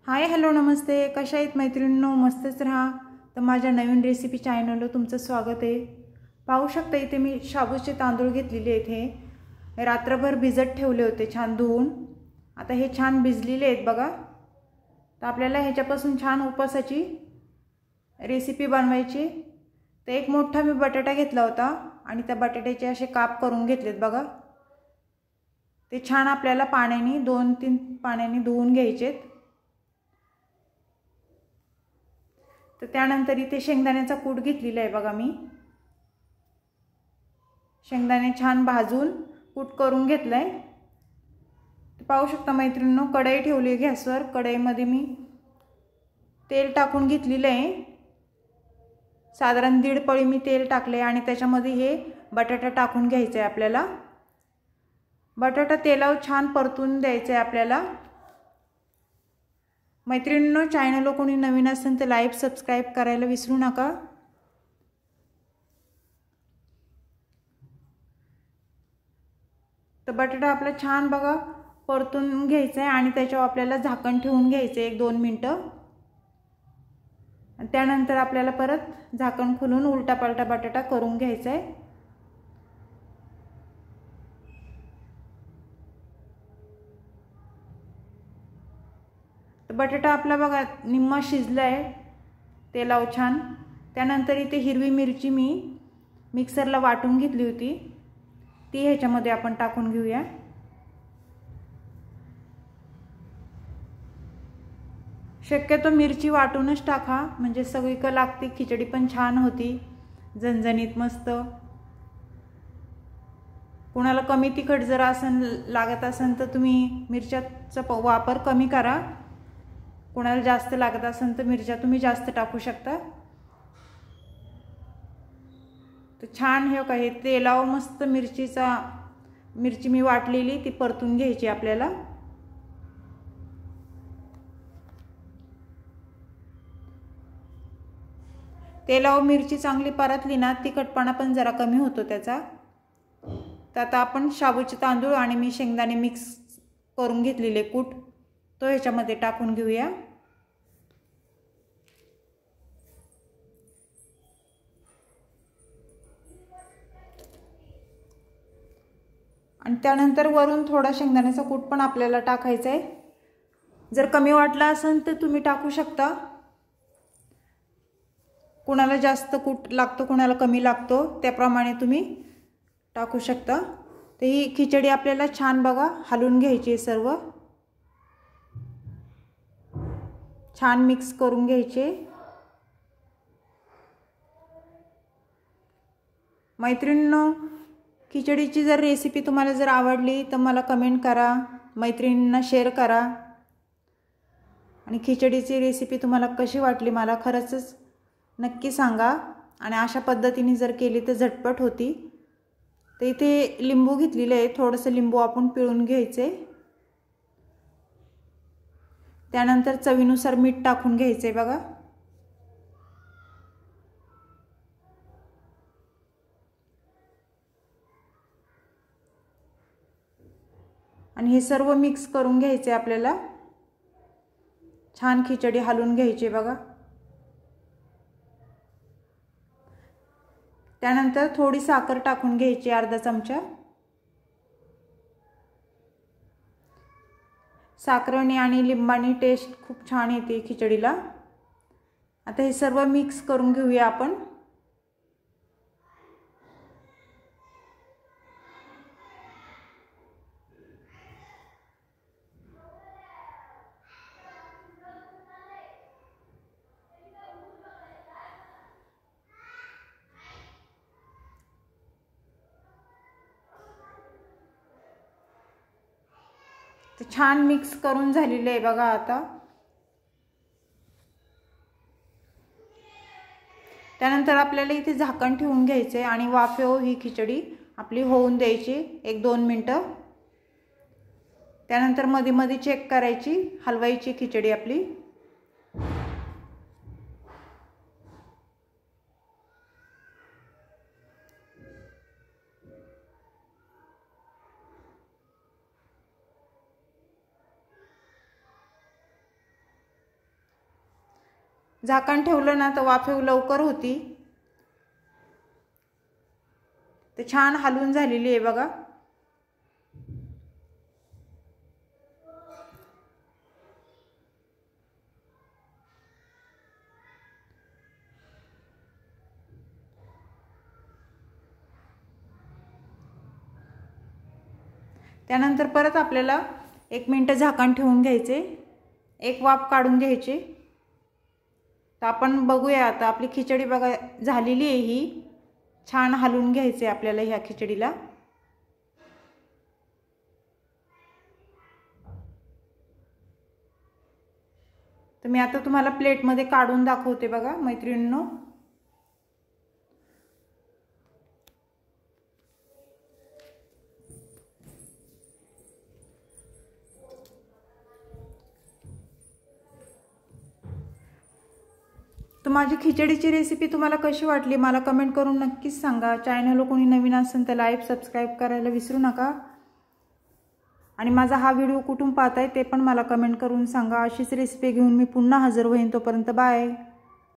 Hi hello नमस्ते, कशा आहेत मैत्रिणींनो? मस्तच राहा. तर माझ्या नवीन रेसिपी चॅनलवर तुमचं स्वागत आहे. पाहू शकता इथे मी शाबूचे तांदूळ घेतलेले आहेत. हे रात्रभर भिजत ठेवले होते छान धुवून. आता हे छान भिजलेले आहेत बघा. तर आपल्याला ह्याच्यापासून छान उपवासाची रेसिपी बनवायची. तर एक मोठा मी बटाटा घेतला होता आणि त्या बटाट्याचे असे काप करून घेतलेत बघा. ते छान आपल्याला पाण्याने 2-3 पाण्याने धुवून घ्यायचेत. तर त्यानंतर इथे शेंगदाण्याचा कूट घेतलेला आहे बघा. मी शेंगदाणे छान भाजून कूट करून घेतलाय. पाहू शकता मैत्रिणींनो, कढई ठेवली गॅसवर. कढईमध्ये मी तेल टाकून घेतलेलं आहे. साधारण 1.5 पळी मी तेल टाकले आणि त्याच्यामध्ये हे बटाटा टाकून घ्यायचा आहे आपल्याला. बटाटा तेलावर छान परतून द्यायचा आहे आपल्याला. मैत्रिणींनो, चॅनलला कोणी नवीन असेल तर लाईक सबस्क्राइब करायला विसरू नका. तर बटाटा आपला छान बघा परतून घ्यायचा आहे आणि त्याच्यावर आपल्याला झाकण ठेवून घ्यायचं आहे 1-2 मिनिटं. त्यानंतर आपल्याला परत झाकण खोलून उलटा पालटा बटाटा करून घ्यायचा आहे. बटाटा आपला बघा निम्मा शिजलाय तेलावर छान. त्यानंतर इथे हिरवी मिरची मी मिक्सरला वाटून घेतली होती, ती ह्याच्यामध्ये आपण टाकून घेऊया. शक्यतो मिरची वाटूनच टाका, म्हणजे सगळीकडे लागते. खिचडी पण छान होती, झणझणीत मस्त. कोणाला कमी तिखट जर लागत असेल तर तुम्ही मिरच्याचा वापर कमी करा. कोणाला जास्त लागत असेल तर मिरच्या तुम्ही जास्त टाकू शकता. तर छान हे काय तेलावर मस्त मिरची मी वाटलेली ती परतून घ्यायची आपल्याला. तेलावर मिरची चांगली परतली ना, तिखटपणा पण जरा कमी होतो त्याचा. तर आता आपण शाबूचे तांदूळ आणि मी शेंगदाणे मिक्स करून घेतलेले कूट तो ह्याच्यामध्ये टाकून घेऊया. आणि त्यानंतर वरून थोडा शेंगदाण्याचा कूट पण आपल्याला टाकायचा आहे. जर कमी वाटला असेल तर तुम्ही टाकू शकता. कोणाला जास्त कूट लागतो कोणाला कमी लागतो त्याप्रमाणे तुम्ही टाकू शकता. तर ही खिचडी आपल्याला छान बघा हलवून घ्यायची आहे. सर्व छान मिक्स करून घ्यायचे. मैत्रिणींनो, खिचडीची जर रेसिपी तुम्हाला जर आवडली तर मला कमेंट करा, मैत्रिणींना शेअर करा. आणि खिचडीची रेसिपी तुम्हाला कशी वाटली मला खरंच नक्की सांगा. आणि अशा पद्धतीने जर केली तर झटपट होती. तर इथे लिंबू घेतलेले आहे, थोडंसं लिंबू आपण पिळून घ्यायचे. त्यानंतर चवीनुसार मीठ टाकून घ्यायचे बघा. आणि हे सर्व मिक्स करून घ्यायचे आपल्याला. छान खिचडी हलवून घ्यायची बघा. त्यानंतर थोडी साखर टाकून घ्यायची, अर्धा चमचा. साखरेने आणि लिंबाने टेस्ट खूप छान येते खिचडीला. आता हे सर्व मिक्स करून घेऊया आपण. तर छान मिक्स करून झालेले आहे बघा. आता त्यानंतर आपल्याला इथे झाकण ठेवून घ्यायचे आणि वाफेवर ही खिचडी आपली होऊन द्यायची 1-2 मिनिटं. त्यानंतर मध्ये मध्ये चेक करायची, हलवायची खिचडी आपली. झाकण ठेवलं ना तर वाफेव लवकर होती। तर छान हलवून झालेली आहे बघा। त्यानंतर परत आपल्याला 1 मिनिट झाकण ठेवून घ्यायचे, एक वाफ काढून घ्यायची। तर आपण बघूया आता आपली खिचडी बघा झालेली आहे। ही छान हलवून घ्यायचे आपल्याला ह्या खिचडीला। तर मी आता तुम्हाला प्लेटमध्ये काढून दाखवते बघा मैत्रिणींनो। तर माझी खिचडीची रेसिपी तुम्हाला कशी वाटली मला कमेंट करून नक्कीच सांगा। चॅनलला कोणी नवीन असेल तर लाईक सबस्क्राईब करायला विसरू नका। आणि माझा हा व्हिडिओ कुठून पाहताय ते पण मला कमेंट करून सांगा। अशीच रेसिपी घेऊन मी पुन्हा हजर होईन, तोपर्यंत बाय।